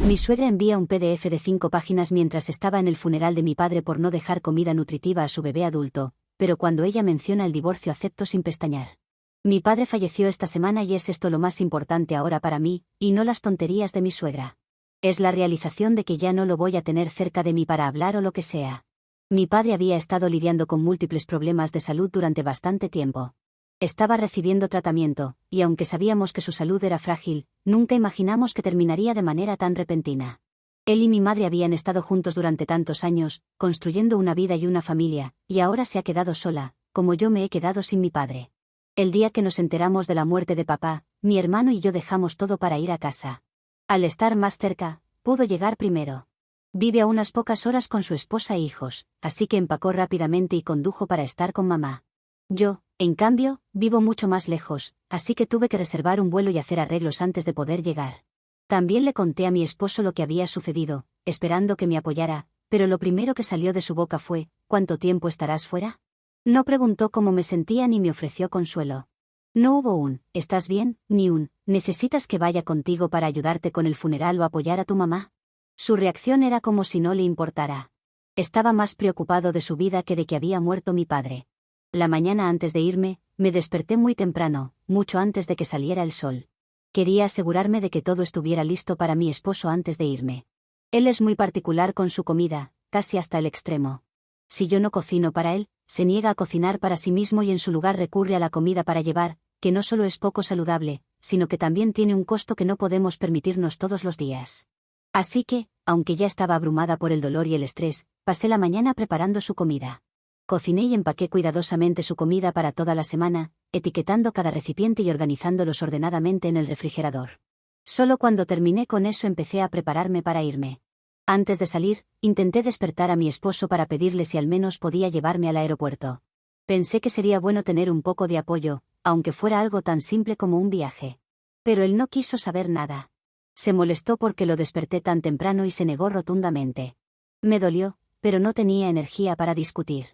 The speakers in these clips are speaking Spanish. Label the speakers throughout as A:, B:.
A: Mi suegra envía un PDF de 5 páginas mientras estaba en el funeral de mi padre por no dejar comida nutritiva a su bebé adulto, pero cuando ella menciona el divorcio acepto sin pestañear. Mi padre falleció esta semana y es esto lo más importante ahora para mí, y no las tonterías de mi suegra. Es la realización de que ya no lo voy a tener cerca de mí para hablar o lo que sea. Mi padre había estado lidiando con múltiples problemas de salud durante bastante tiempo. Estaba recibiendo tratamiento, y aunque sabíamos que su salud era frágil, nunca imaginamos que terminaría de manera tan repentina. Él y mi madre habían estado juntos durante tantos años, construyendo una vida y una familia, y ahora se ha quedado sola, como yo me he quedado sin mi padre. El día que nos enteramos de la muerte de papá, mi hermano y yo dejamos todo para ir a casa. Al estar más cerca, pudo llegar primero. Vive a unas pocas horas con su esposa e hijos, así que empacó rápidamente y condujo para estar con mamá. Yo, en cambio, vivo mucho más lejos, así que tuve que reservar un vuelo y hacer arreglos antes de poder llegar. También le conté a mi esposo lo que había sucedido, esperando que me apoyara, pero lo primero que salió de su boca fue: ¿cuánto tiempo estarás fuera? No preguntó cómo me sentía ni me ofreció consuelo. No hubo un ¿estás bien?, ni un ¿necesitas que vaya contigo para ayudarte con el funeral o apoyar a tu mamá? Su reacción era como si no le importara. Estaba más preocupado de su vida que de que había muerto mi padre. La mañana antes de irme, me desperté muy temprano, mucho antes de que saliera el sol. Quería asegurarme de que todo estuviera listo para mi esposo antes de irme. Él es muy particular con su comida, casi hasta el extremo. Si yo no cocino para él, se niega a cocinar para sí mismo y en su lugar recurre a la comida para llevar, que no solo es poco saludable, sino que también tiene un costo que no podemos permitirnos todos los días. Así que, aunque ya estaba abrumada por el dolor y el estrés, pasé la mañana preparando su comida. Cociné y empaqué cuidadosamente su comida para toda la semana, etiquetando cada recipiente y organizándolos ordenadamente en el refrigerador. Solo cuando terminé con eso empecé a prepararme para irme. Antes de salir, intenté despertar a mi esposo para pedirle si al menos podía llevarme al aeropuerto. Pensé que sería bueno tener un poco de apoyo, aunque fuera algo tan simple como un viaje. Pero él no quiso saber nada. Se molestó porque lo desperté tan temprano y se negó rotundamente. Me dolió, pero no tenía energía para discutir.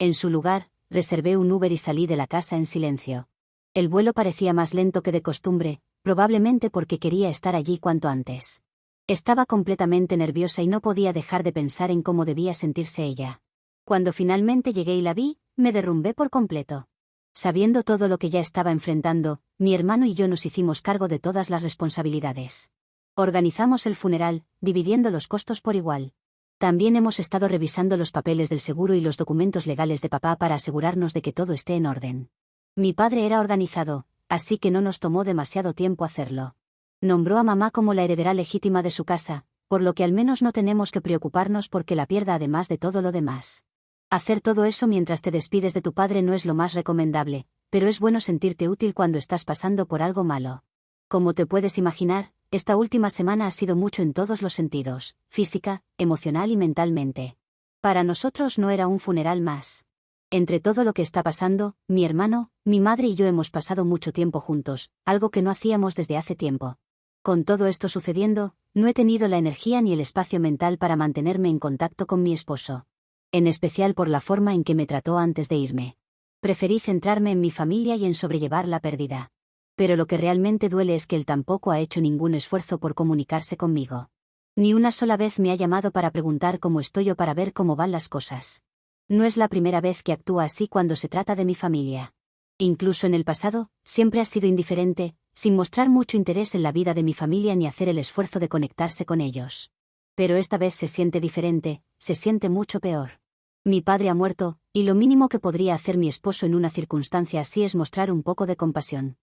A: En su lugar, reservé un Uber y salí de la casa en silencio. El vuelo parecía más lento que de costumbre, probablemente porque quería estar allí cuanto antes. Estaba completamente nerviosa y no podía dejar de pensar en cómo debía sentirse ella. Cuando finalmente llegué y la vi, me derrumbé por completo. Sabiendo todo lo que ya estaba enfrentando, mi hermano y yo nos hicimos cargo de todas las responsabilidades. Organizamos el funeral, dividiendo los costos por igual. También hemos estado revisando los papeles del seguro y los documentos legales de papá para asegurarnos de que todo esté en orden. Mi padre era organizado, así que no nos tomó demasiado tiempo hacerlo. Nombró a mamá como la heredera legítima de su casa, por lo que al menos no tenemos que preocuparnos porque la pierda además de todo lo demás. Hacer todo eso mientras te despides de tu padre no es lo más recomendable, pero es bueno sentirte útil cuando estás pasando por algo malo. Como te puedes imaginar, esta última semana ha sido mucho en todos los sentidos, física, emocional y mentalmente. Para nosotros no era un funeral más. Entre todo lo que está pasando, mi hermano, mi madre y yo hemos pasado mucho tiempo juntos, algo que no hacíamos desde hace tiempo. Con todo esto sucediendo, no he tenido la energía ni el espacio mental para mantenerme en contacto con mi esposo. En especial por la forma en que me trató antes de irme. Preferí centrarme en mi familia y en sobrellevar la pérdida. Pero lo que realmente duele es que él tampoco ha hecho ningún esfuerzo por comunicarse conmigo. Ni una sola vez me ha llamado para preguntar cómo estoy o para ver cómo van las cosas. No es la primera vez que actúa así cuando se trata de mi familia. Incluso en el pasado, siempre ha sido indiferente, sin mostrar mucho interés en la vida de mi familia ni hacer el esfuerzo de conectarse con ellos. Pero esta vez se siente diferente, se siente mucho peor. Mi padre ha muerto, y lo mínimo que podría hacer mi esposo en una circunstancia así es mostrar un poco de compasión.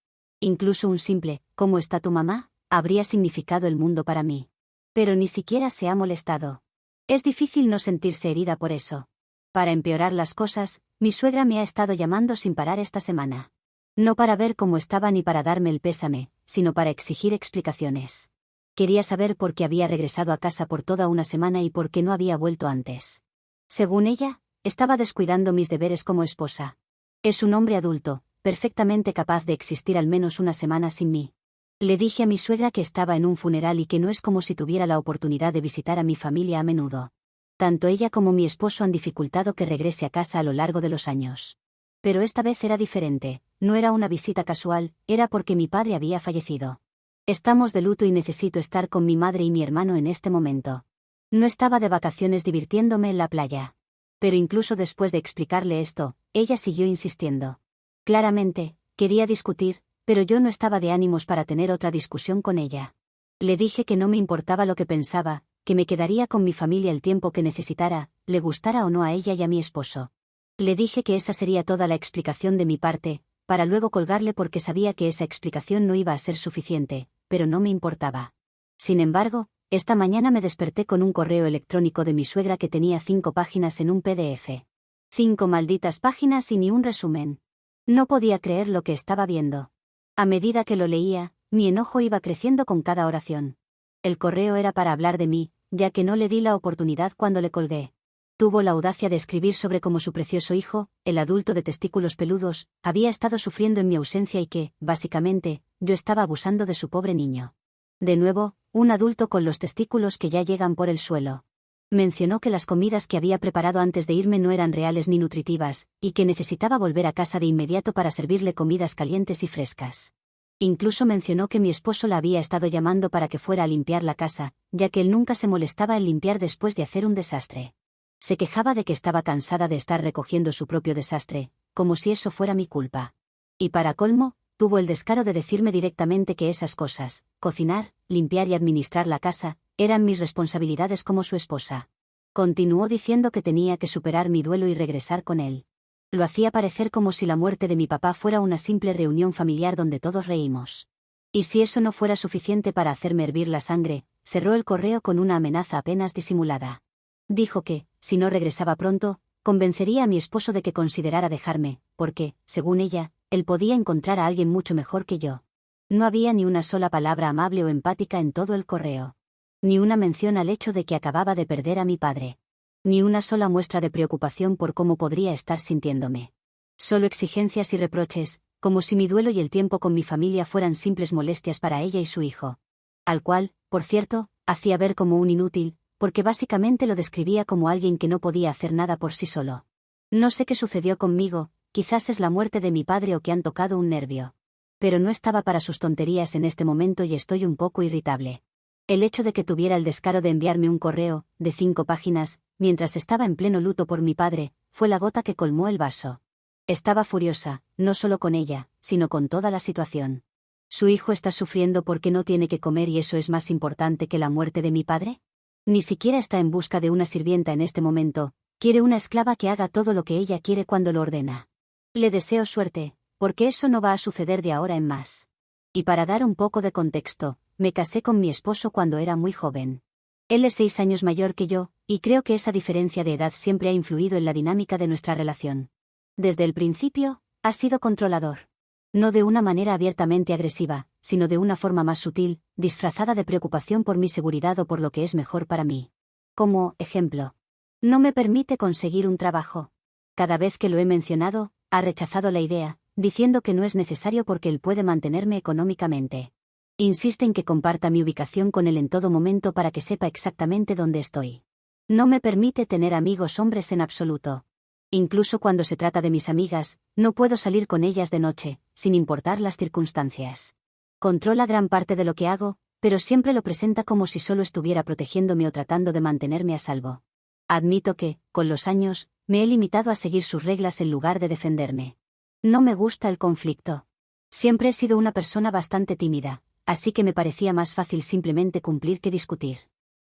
A: Incluso un simple «¿Cómo está tu mamá?», habría significado el mundo para mí. Pero ni siquiera se ha molestado. Es difícil no sentirse herida por eso. Para empeorar las cosas, mi suegra me ha estado llamando sin parar esta semana. No para ver cómo estaba ni para darme el pésame, sino para exigir explicaciones. Quería saber por qué había regresado a casa por toda una semana y por qué no había vuelto antes. Según ella, estaba descuidando mis deberes como esposa. Es un hombre adulto, perfectamente capaz de existir al menos una semana sin mí. Le dije a mi suegra que estaba en un funeral y que no es como si tuviera la oportunidad de visitar a mi familia a menudo. Tanto ella como mi esposo han dificultado que regrese a casa a lo largo de los años. Pero esta vez era diferente, no era una visita casual, era porque mi padre había fallecido. Estamos de luto y necesito estar con mi madre y mi hermano en este momento. No estaba de vacaciones divirtiéndome en la playa. Pero incluso después de explicarle esto, ella siguió insistiendo. Claramente, quería discutir, pero yo no estaba de ánimos para tener otra discusión con ella. Le dije que no me importaba lo que pensaba, que me quedaría con mi familia el tiempo que necesitara, le gustara o no a ella y a mi esposo. Le dije que esa sería toda la explicación de mi parte, para luego colgarle porque sabía que esa explicación no iba a ser suficiente, pero no me importaba. Sin embargo, esta mañana me desperté con un correo electrónico de mi suegra que tenía 5 páginas en un PDF. 5 malditas páginas y ni un resumen. No podía creer lo que estaba viendo. A medida que lo leía, mi enojo iba creciendo con cada oración. El correo era para hablar de mí, ya que no le di la oportunidad cuando le colgué. Tuvo la audacia de escribir sobre cómo su precioso hijo, el adulto de testículos peludos, había estado sufriendo en mi ausencia y que, básicamente, yo estaba abusando de su pobre niño. De nuevo, un adulto con los testículos que ya llegan por el suelo. Mencionó que las comidas que había preparado antes de irme no eran reales ni nutritivas, y que necesitaba volver a casa de inmediato para servirle comidas calientes y frescas. Incluso mencionó que mi esposo la había estado llamando para que fuera a limpiar la casa, ya que él nunca se molestaba en limpiar después de hacer un desastre. Se quejaba de que estaba cansada de estar recogiendo su propio desastre, como si eso fuera mi culpa. Y para colmo, tuvo el descaro de decirme directamente que esas cosas, cocinar, limpiar y administrar la casa, eran mis responsabilidades como su esposa. Continuó diciendo que tenía que superar mi duelo y regresar con él. Lo hacía parecer como si la muerte de mi papá fuera una simple reunión familiar donde todos reímos. Y si eso no fuera suficiente para hacerme hervir la sangre, cerró el correo con una amenaza apenas disimulada. Dijo que, si no regresaba pronto, convencería a mi esposo de que considerara dejarme, porque, según ella, él podía encontrar a alguien mucho mejor que yo. No había ni una sola palabra amable o empática en todo el correo. Ni una mención al hecho de que acababa de perder a mi padre. Ni una sola muestra de preocupación por cómo podría estar sintiéndome. Solo exigencias y reproches, como si mi duelo y el tiempo con mi familia fueran simples molestias para ella y su hijo. Al cual, por cierto, hacía ver como un inútil, porque básicamente lo describía como alguien que no podía hacer nada por sí solo. No sé qué sucedió conmigo, quizás es la muerte de mi padre o que han tocado un nervio. Pero no estaba para sus tonterías en este momento y estoy un poco irritable. El hecho de que tuviera el descaro de enviarme un correo, de 5 páginas, mientras estaba en pleno luto por mi padre, fue la gota que colmó el vaso. Estaba furiosa, no solo con ella, sino con toda la situación. ¿Su hijo está sufriendo porque no tiene que comer y eso es más importante que la muerte de mi padre? Ni siquiera está en busca de una sirvienta en este momento, quiere una esclava que haga todo lo que ella quiere cuando lo ordena. Le deseo suerte, porque eso no va a suceder de ahora en más. Y para dar un poco de contexto, me casé con mi esposo cuando era muy joven. Él es 6 años mayor que yo, y creo que esa diferencia de edad siempre ha influido en la dinámica de nuestra relación. Desde el principio, ha sido controlador. No de una manera abiertamente agresiva, sino de una forma más sutil, disfrazada de preocupación por mi seguridad o por lo que es mejor para mí. Como, ejemplo, no me permite conseguir un trabajo. Cada vez que lo he mencionado, ha rechazado la idea, diciendo que no es necesario porque él puede mantenerme económicamente. Insiste en que comparta mi ubicación con él en todo momento para que sepa exactamente dónde estoy. No me permite tener amigos hombres en absoluto. Incluso cuando se trata de mis amigas, no puedo salir con ellas de noche, sin importar las circunstancias. Controla gran parte de lo que hago, pero siempre lo presenta como si solo estuviera protegiéndome o tratando de mantenerme a salvo. Admito que, con los años, me he limitado a seguir sus reglas en lugar de defenderme. No me gusta el conflicto. Siempre he sido una persona bastante tímida, así que me parecía más fácil simplemente cumplir que discutir.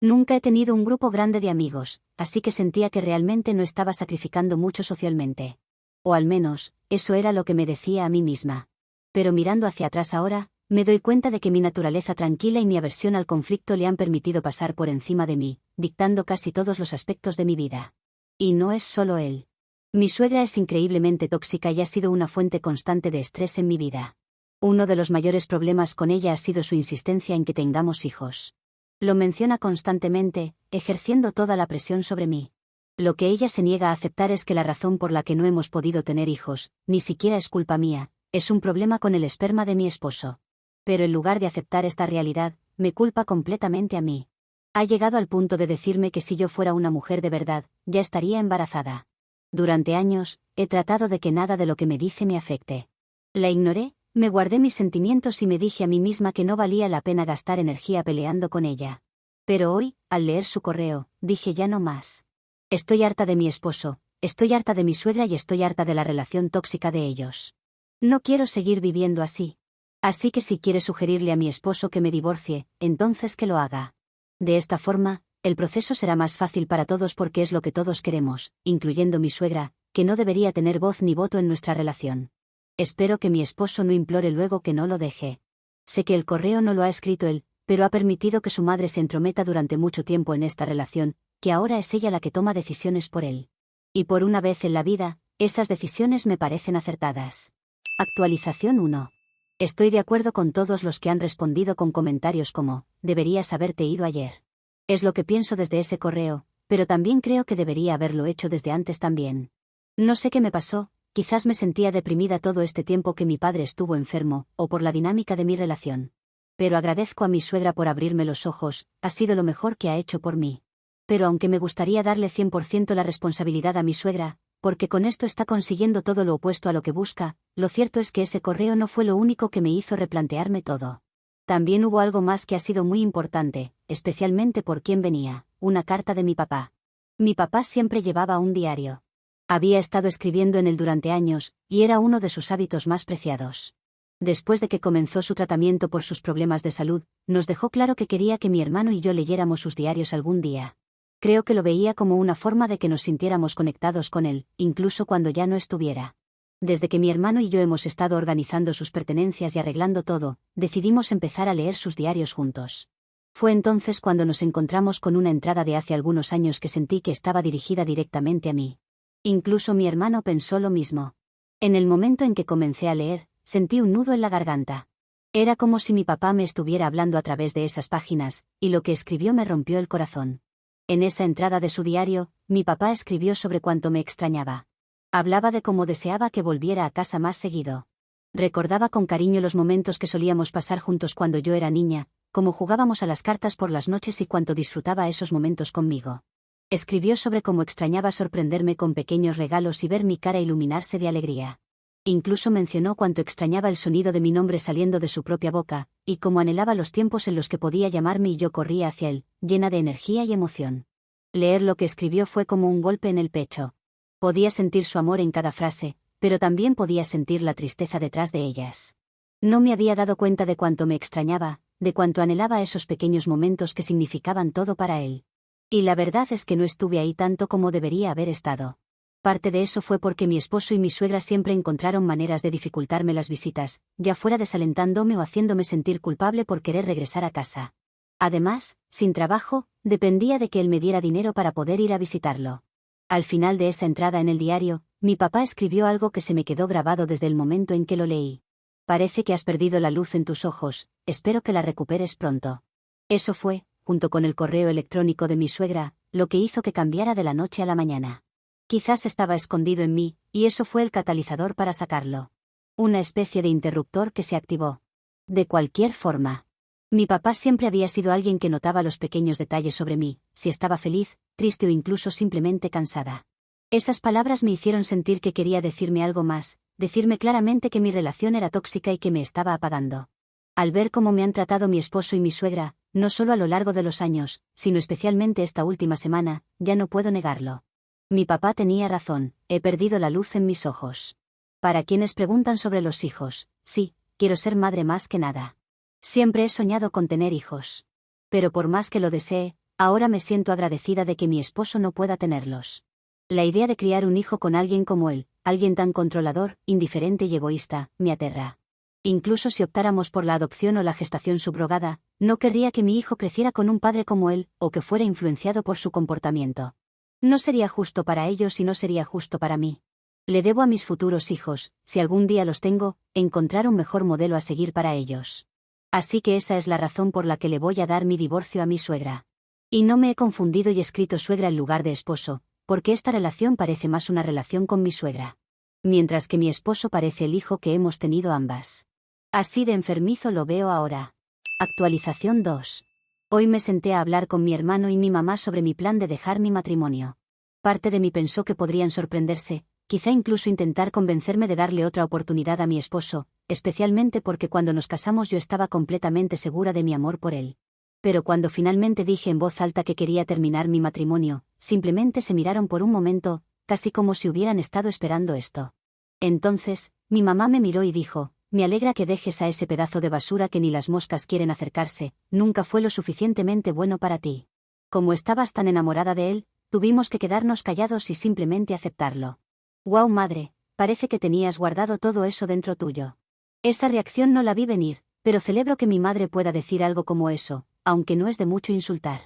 A: Nunca he tenido un grupo grande de amigos, así que sentía que realmente no estaba sacrificando mucho socialmente. O al menos, eso era lo que me decía a mí misma. Pero mirando hacia atrás ahora, me doy cuenta de que mi naturaleza tranquila y mi aversión al conflicto le han permitido pasar por encima de mí, dictando casi todos los aspectos de mi vida. Y no es solo él. Mi suegra es increíblemente tóxica y ha sido una fuente constante de estrés en mi vida. Uno de los mayores problemas con ella ha sido su insistencia en que tengamos hijos. Lo menciona constantemente, ejerciendo toda la presión sobre mí. Lo que ella se niega a aceptar es que la razón por la que no hemos podido tener hijos, ni siquiera es culpa mía, es un problema con el esperma de mi esposo. Pero en lugar de aceptar esta realidad, me culpa completamente a mí. Ha llegado al punto de decirme que si yo fuera una mujer de verdad, ya estaría embarazada. Durante años, he tratado de que nada de lo que me dice me afecte. La ignoré, me guardé mis sentimientos y me dije a mí misma que no valía la pena gastar energía peleando con ella. Pero hoy, al leer su correo, dije ya no más. Estoy harta de mi esposo, estoy harta de mi suegra y estoy harta de la relación tóxica de ellos. No quiero seguir viviendo así. Así que si quiere sugerirle a mi esposo que me divorcie, entonces que lo haga. De esta forma, el proceso será más fácil para todos porque es lo que todos queremos, incluyendo mi suegra, que no debería tener voz ni voto en nuestra relación. Espero que mi esposo no implore luego que no lo deje. Sé que el correo no lo ha escrito él, pero ha permitido que su madre se entrometa durante mucho tiempo en esta relación, que ahora es ella la que toma decisiones por él. Y por una vez en la vida, esas decisiones me parecen acertadas. Actualización 1. Estoy de acuerdo con todos los que han respondido con comentarios como, deberías haberte ido ayer. Es lo que pienso desde ese correo, pero también creo que debería haberlo hecho desde antes también. No sé qué me pasó, quizás me sentía deprimida todo este tiempo que mi padre estuvo enfermo, o por la dinámica de mi relación. Pero agradezco a mi suegra por abrirme los ojos, ha sido lo mejor que ha hecho por mí. Pero aunque me gustaría darle 100% la responsabilidad a mi suegra, porque con esto está consiguiendo todo lo opuesto a lo que busca, lo cierto es que ese correo no fue lo único que me hizo replantearme todo. También hubo algo más que ha sido muy importante, especialmente por quién venía, una carta de mi papá. Mi papá siempre llevaba un diario. Había estado escribiendo en él durante años, y era uno de sus hábitos más preciados. Después de que comenzó su tratamiento por sus problemas de salud, nos dejó claro que quería que mi hermano y yo leyéramos sus diarios algún día. Creo que lo veía como una forma de que nos sintiéramos conectados con él, incluso cuando ya no estuviera. Desde que mi hermano y yo hemos estado organizando sus pertenencias y arreglando todo, decidimos empezar a leer sus diarios juntos. Fue entonces cuando nos encontramos con una entrada de hace algunos años que sentí que estaba dirigida directamente a mí. Incluso mi hermano pensó lo mismo. En el momento en que comencé a leer, sentí un nudo en la garganta. Era como si mi papá me estuviera hablando a través de esas páginas, y lo que escribió me rompió el corazón. En esa entrada de su diario, mi papá escribió sobre cuánto me extrañaba. Hablaba de cómo deseaba que volviera a casa más seguido. Recordaba con cariño los momentos que solíamos pasar juntos cuando yo era niña, cómo jugábamos a las cartas por las noches y cuánto disfrutaba esos momentos conmigo. Escribió sobre cómo extrañaba sorprenderme con pequeños regalos y ver mi cara iluminarse de alegría. Incluso mencionó cuánto extrañaba el sonido de mi nombre saliendo de su propia boca, y cómo anhelaba los tiempos en los que podía llamarme y yo corría hacia él, llena de energía y emoción. Leer lo que escribió fue como un golpe en el pecho. Podía sentir su amor en cada frase, pero también podía sentir la tristeza detrás de ellas. No me había dado cuenta de cuánto me extrañaba, de cuánto anhelaba esos pequeños momentos que significaban todo para él. Y la verdad es que no estuve ahí tanto como debería haber estado. Parte de eso fue porque mi esposo y mi suegra siempre encontraron maneras de dificultarme las visitas, ya fuera desalentándome o haciéndome sentir culpable por querer regresar a casa. Además, sin trabajo, dependía de que él me diera dinero para poder ir a visitarlo. Al final de esa entrada en el diario, mi papá escribió algo que se me quedó grabado desde el momento en que lo leí. Parece que has perdido la luz en tus ojos, espero que la recuperes pronto. Eso fue, junto con el correo electrónico de mi suegra, lo que hizo que cambiara de la noche a la mañana. Quizás estaba escondido en mí, y eso fue el catalizador para sacarlo. Una especie de interruptor que se activó. De cualquier forma. Mi papá siempre había sido alguien que notaba los pequeños detalles sobre mí, si estaba feliz, triste o incluso simplemente cansada. Esas palabras me hicieron sentir que quería decirme algo más, decirme claramente que mi relación era tóxica y que me estaba apagando. Al ver cómo me han tratado mi esposo y mi suegra, no solo a lo largo de los años, sino especialmente esta última semana, ya no puedo negarlo. Mi papá tenía razón, he perdido la luz en mis ojos. Para quienes preguntan sobre los hijos, sí, quiero ser madre más que nada. Siempre he soñado con tener hijos. Pero por más que lo desee, ahora me siento agradecida de que mi esposo no pueda tenerlos. La idea de criar un hijo con alguien como él, alguien tan controlador, indiferente y egoísta, me aterra. Incluso si optáramos por la adopción o la gestación subrogada, no querría que mi hijo creciera con un padre como él, o que fuera influenciado por su comportamiento. No sería justo para ellos y no sería justo para mí. Le debo a mis futuros hijos, si algún día los tengo, encontrar un mejor modelo a seguir para ellos. Así que esa es la razón por la que le voy a dar mi divorcio a mi suegra. Y no me he confundido y escrito suegra en lugar de esposo, porque esta relación parece más una relación con mi suegra. Mientras que mi esposo parece el hijo que hemos tenido ambas. Así de enfermizo lo veo ahora. Actualización 2. Hoy me senté a hablar con mi hermano y mi mamá sobre mi plan de dejar mi matrimonio. Parte de mí pensó que podrían sorprenderse, quizá incluso intentar convencerme de darle otra oportunidad a mi esposo, especialmente porque cuando nos casamos yo estaba completamente segura de mi amor por él. Pero cuando finalmente dije en voz alta que quería terminar mi matrimonio, simplemente se miraron por un momento, casi como si hubieran estado esperando esto. Entonces, mi mamá me miró y dijo: «Me alegra que dejes a ese pedazo de basura que ni las moscas quieren acercarse, nunca fue lo suficientemente bueno para ti». Como estabas tan enamorada de él, tuvimos que quedarnos callados y simplemente aceptarlo. «Guau, madre, parece que tenías guardado todo eso dentro tuyo». Esa reacción no la vi venir, pero celebro que mi madre pueda decir algo como eso, aunque no es de mucho insultar.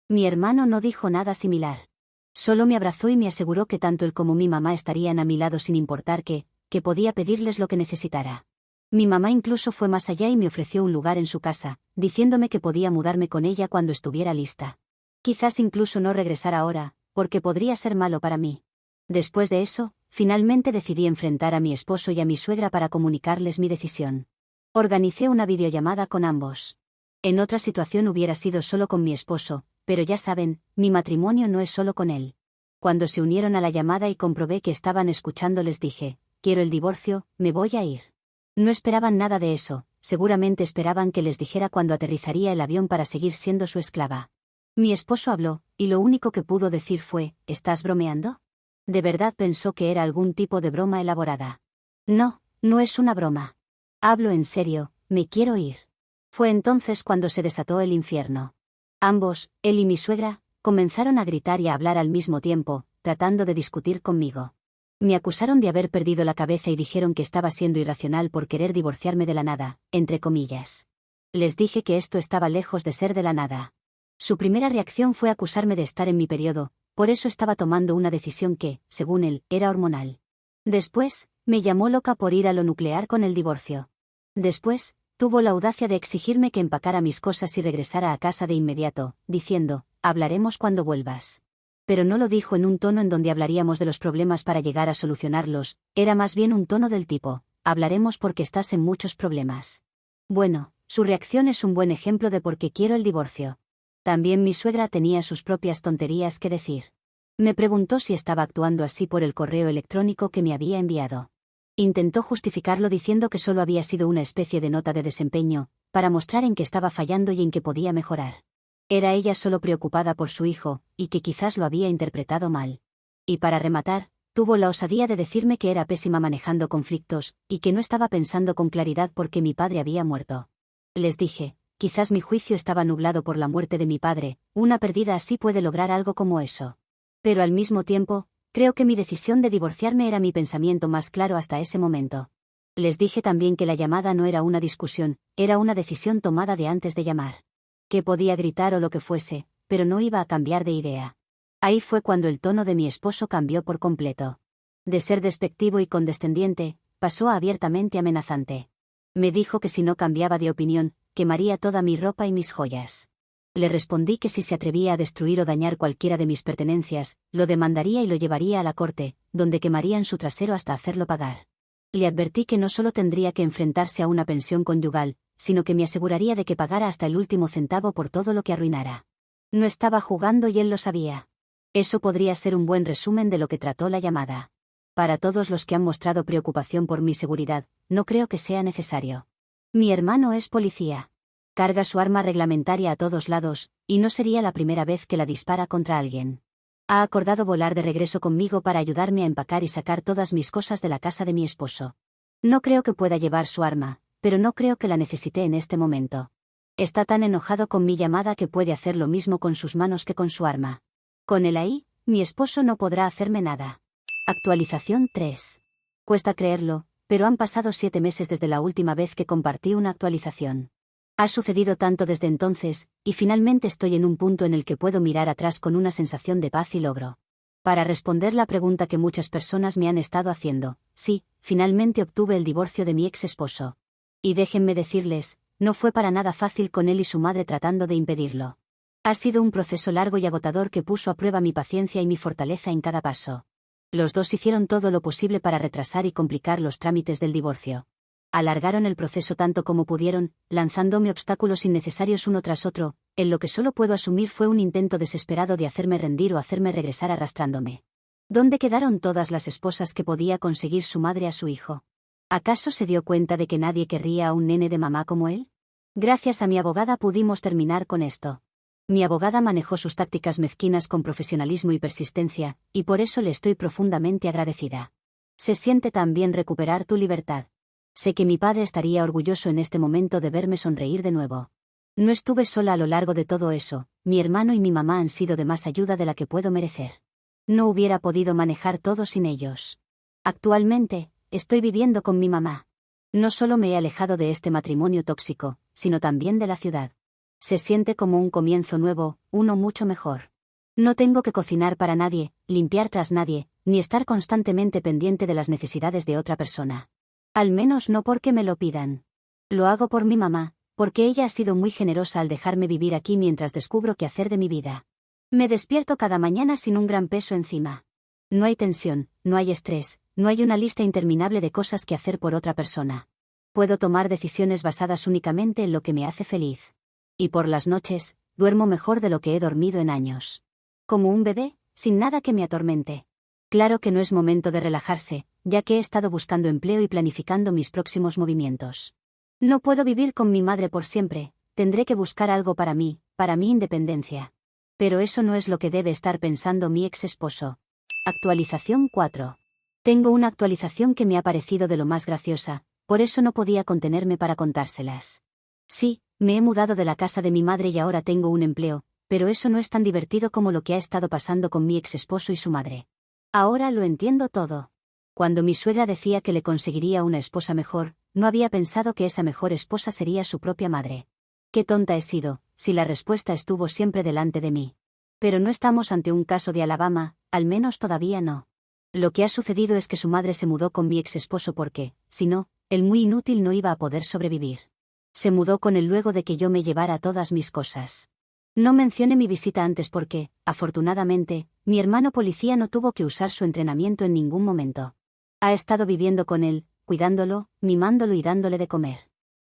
A: Mi hermano no dijo nada similar. Solo me abrazó y me aseguró que tanto él como mi mamá estarían a mi lado sin importar que podía pedirles lo que necesitara. Mi mamá incluso fue más allá y me ofreció un lugar en su casa, diciéndome que podía mudarme con ella cuando estuviera lista. Quizás incluso no regresar ahora, porque podría ser malo para mí. Después de eso, finalmente decidí enfrentar a mi esposo y a mi suegra para comunicarles mi decisión. Organicé una videollamada con ambos. En otra situación hubiera sido solo con mi esposo, pero ya saben, mi matrimonio no es solo con él. Cuando se unieron a la llamada y comprobé que estaban escuchando, les dije: «Quiero el divorcio, me voy a ir». No esperaban nada de eso, seguramente esperaban que les dijera cuándo aterrizaría el avión para seguir siendo su esclava. Mi esposo habló, y lo único que pudo decir fue: «¿Estás bromeando?». De verdad pensó que era algún tipo de broma elaborada. No, no es una broma. Hablo en serio, me quiero ir. Fue entonces cuando se desató el infierno. Ambos, él y mi suegra, comenzaron a gritar y a hablar al mismo tiempo, tratando de discutir conmigo. Me acusaron de haber perdido la cabeza y dijeron que estaba siendo irracional por querer divorciarme de la nada, entre comillas. Les dije que esto estaba lejos de ser de la nada. Su primera reacción fue acusarme de estar en mi periodo, por eso estaba tomando una decisión que, según él, era hormonal. Después, me llamó loca por ir a lo nuclear con el divorcio. Después, tuvo la audacia de exigirme que empacara mis cosas y regresara a casa de inmediato, diciendo: «Hablaremos cuando vuelvas». Pero no lo dijo en un tono en donde hablaríamos de los problemas para llegar a solucionarlos, era más bien un tono del tipo: «Hablaremos porque estás en muchos problemas». Bueno, su reacción es un buen ejemplo de por qué quiero el divorcio. También mi suegra tenía sus propias tonterías que decir. Me preguntó si estaba actuando así por el correo electrónico que me había enviado. Intentó justificarlo diciendo que solo había sido una especie de nota de desempeño, para mostrar en qué estaba fallando y en qué podía mejorar. Era ella solo preocupada por su hijo, y que quizás lo había interpretado mal. Y para rematar, tuvo la osadía de decirme que era pésima manejando conflictos, y que no estaba pensando con claridad porque mi padre había muerto. Les dije: «Quizás mi juicio estaba nublado por la muerte de mi padre, una pérdida así puede lograr algo como eso». Pero al mismo tiempo, creo que mi decisión de divorciarme era mi pensamiento más claro hasta ese momento. Les dije también que la llamada no era una discusión, era una decisión tomada de antes de llamar. Que podía gritar o lo que fuese, pero no iba a cambiar de idea. Ahí fue cuando el tono de mi esposo cambió por completo. De ser despectivo y condescendiente, pasó a abiertamente amenazante. Me dijo que si no cambiaba de opinión, quemaría toda mi ropa y mis joyas. Le respondí que si se atrevía a destruir o dañar cualquiera de mis pertenencias, lo demandaría y lo llevaría a la corte, donde quemarían su trasero hasta hacerlo pagar. Le advertí que no solo tendría que enfrentarse a una pensión conyugal, sino que me aseguraría de que pagara hasta el último centavo por todo lo que arruinara. No estaba jugando y él lo sabía. Eso podría ser un buen resumen de lo que trató la llamada. Para todos los que han mostrado preocupación por mi seguridad, no creo que sea necesario. Mi hermano es policía. Carga su arma reglamentaria a todos lados, y no sería la primera vez que la dispara contra alguien. Ha acordado volar de regreso conmigo para ayudarme a empacar y sacar todas mis cosas de la casa de mi esposo. No creo que pueda llevar su arma, pero no creo que la necesite en este momento. Está tan enojado con mi llamada que puede hacer lo mismo con sus manos que con su arma. Con él ahí, mi esposo no podrá hacerme nada. Actualización 3. Cuesta creerlo, pero han pasado 7 meses desde la última vez que compartí una actualización. Ha sucedido tanto desde entonces, y finalmente estoy en un punto en el que puedo mirar atrás con una sensación de paz y logro. Para responder la pregunta que muchas personas me han estado haciendo, sí, finalmente obtuve el divorcio de mi ex esposo. Y déjenme decirles, no fue para nada fácil con él y su madre tratando de impedirlo. Ha sido un proceso largo y agotador que puso a prueba mi paciencia y mi fortaleza en cada paso. Los dos hicieron todo lo posible para retrasar y complicar los trámites del divorcio. Alargaron el proceso tanto como pudieron, lanzándome obstáculos innecesarios uno tras otro, en lo que solo puedo asumir fue un intento desesperado de hacerme rendir o hacerme regresar arrastrándome. ¿Dónde quedaron todas las esposas que podía conseguir su madre a su hijo? ¿Acaso se dio cuenta de que nadie querría a un nene de mamá como él? Gracias a mi abogada pudimos terminar con esto. Mi abogada manejó sus tácticas mezquinas con profesionalismo y persistencia, y por eso le estoy profundamente agradecida. Se siente tan bien recuperar tu libertad. Sé que mi padre estaría orgulloso en este momento de verme sonreír de nuevo. No estuve sola a lo largo de todo eso, mi hermano y mi mamá han sido de más ayuda de la que puedo merecer. No hubiera podido manejar todo sin ellos. Actualmente, estoy viviendo con mi mamá. No solo me he alejado de este matrimonio tóxico, sino también de la ciudad. Se siente como un comienzo nuevo, uno mucho mejor. No tengo que cocinar para nadie, limpiar tras nadie, ni estar constantemente pendiente de las necesidades de otra persona. Al menos no porque me lo pidan. Lo hago por mi mamá, porque ella ha sido muy generosa al dejarme vivir aquí mientras descubro qué hacer de mi vida. Me despierto cada mañana sin un gran peso encima. No hay tensión, no hay estrés, no hay una lista interminable de cosas que hacer por otra persona. Puedo tomar decisiones basadas únicamente en lo que me hace feliz. Y por las noches, duermo mejor de lo que he dormido en años. Como un bebé, sin nada que me atormente. Claro que no es momento de relajarse, ya que he estado buscando empleo y planificando mis próximos movimientos. No puedo vivir con mi madre por siempre, tendré que buscar algo para mí, para mi independencia. Pero eso no es lo que debe estar pensando mi ex esposo. Actualización 4. Tengo una actualización que me ha parecido de lo más graciosa, por eso no podía contenerme para contárselas. Sí, me he mudado de la casa de mi madre y ahora tengo un empleo, pero eso no es tan divertido como lo que ha estado pasando con mi ex esposo y su madre. Ahora lo entiendo todo. Cuando mi suegra decía que le conseguiría una esposa mejor, no había pensado que esa mejor esposa sería su propia madre. Qué tonta he sido, si la respuesta estuvo siempre delante de mí. Pero no estamos ante un caso de Alabama, al menos todavía no. Lo que ha sucedido es que su madre se mudó con mi ex esposo porque, si no, el muy inútil no iba a poder sobrevivir. Se mudó con él luego de que yo me llevara todas mis cosas. No mencioné mi visita antes porque, afortunadamente, mi hermano policía no tuvo que usar su entrenamiento en ningún momento. Ha estado viviendo con él, cuidándolo, mimándolo y dándole de comer.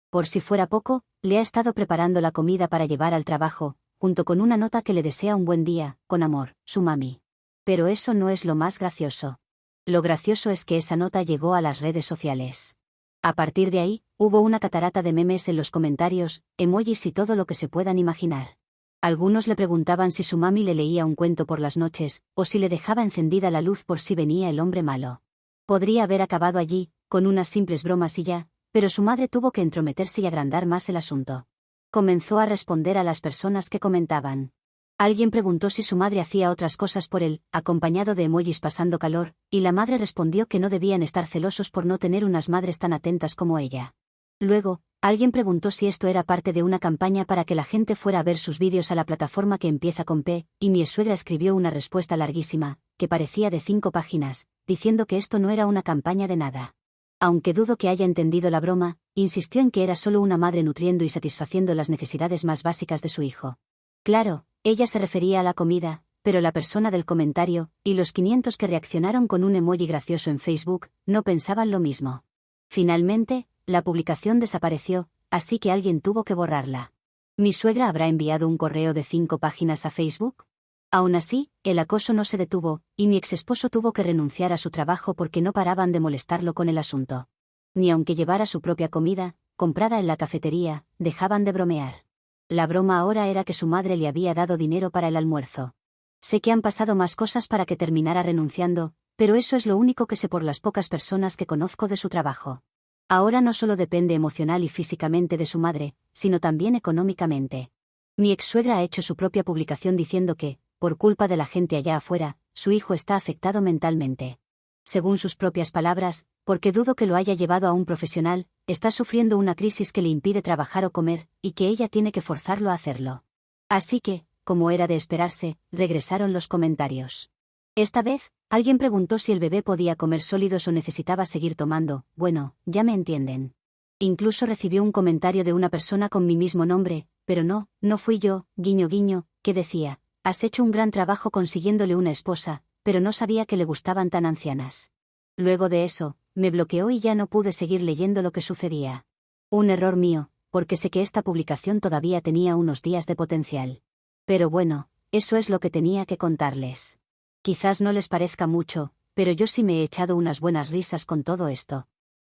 A: Por si fuera poco, le ha estado preparando la comida para llevar al trabajo, junto con una nota que le desea un buen día, con amor, su mami. Pero eso no es lo más gracioso. Lo gracioso es que esa nota llegó a las redes sociales. A partir de ahí, hubo una catarata de memes en los comentarios, emojis y todo lo que se puedan imaginar. Algunos le preguntaban si su mami le leía un cuento por las noches, o si le dejaba encendida la luz por si venía el hombre malo. Podría haber acabado allí, con unas simples bromas y ya, pero su madre tuvo que entrometerse y agrandar más el asunto. Comenzó a responder a las personas que comentaban. Alguien preguntó si su madre hacía otras cosas por él, acompañado de emojis pasando calor, y la madre respondió que no debían estar celosos por no tener unas madres tan atentas como ella. Luego, alguien preguntó si esto era parte de una campaña para que la gente fuera a ver sus vídeos a la plataforma que empieza con P, y mi suegra escribió una respuesta larguísima, que parecía de 5 páginas, diciendo que esto no era una campaña de nada. Aunque dudo que haya entendido la broma, insistió en que era solo una madre nutriendo y satisfaciendo las necesidades más básicas de su hijo. Claro, ella se refería a la comida, pero la persona del comentario, y los 500 que reaccionaron con un emoji gracioso en Facebook, no pensaban lo mismo. Finalmente, la publicación desapareció, así que alguien tuvo que borrarla. ¿Mi suegra habrá enviado un correo de 5 páginas a Facebook? Aún así, el acoso no se detuvo, y mi exesposo tuvo que renunciar a su trabajo porque no paraban de molestarlo con el asunto. Ni aunque llevara su propia comida, comprada en la cafetería, dejaban de bromear. La broma ahora era que su madre le había dado dinero para el almuerzo. Sé que han pasado más cosas para que terminara renunciando, pero eso es lo único que sé por las pocas personas que conozco de su trabajo. Ahora no solo depende emocional y físicamente de su madre, sino también económicamente. Mi ex-suegra ha hecho su propia publicación diciendo que, por culpa de la gente allá afuera, su hijo está afectado mentalmente. Según sus propias palabras, porque dudo que lo haya llevado a un profesional, está sufriendo una crisis que le impide trabajar o comer, y que ella tiene que forzarlo a hacerlo. Así que, como era de esperarse, regresaron los comentarios. Esta vez, alguien preguntó si el bebé podía comer sólidos o necesitaba seguir tomando, bueno, ya me entienden. Incluso recibió un comentario de una persona con mi mismo nombre, pero no fui yo, guiño guiño, que decía: has hecho un gran trabajo consiguiéndole una esposa, pero no sabía que le gustaban tan ancianas. Luego de eso, me bloqueó y ya no pude seguir leyendo lo que sucedía. Un error mío, porque sé que esta publicación todavía tenía unos días de potencial. Pero bueno, eso es lo que tenía que contarles. Quizás no les parezca mucho, pero yo sí me he echado unas buenas risas con todo esto.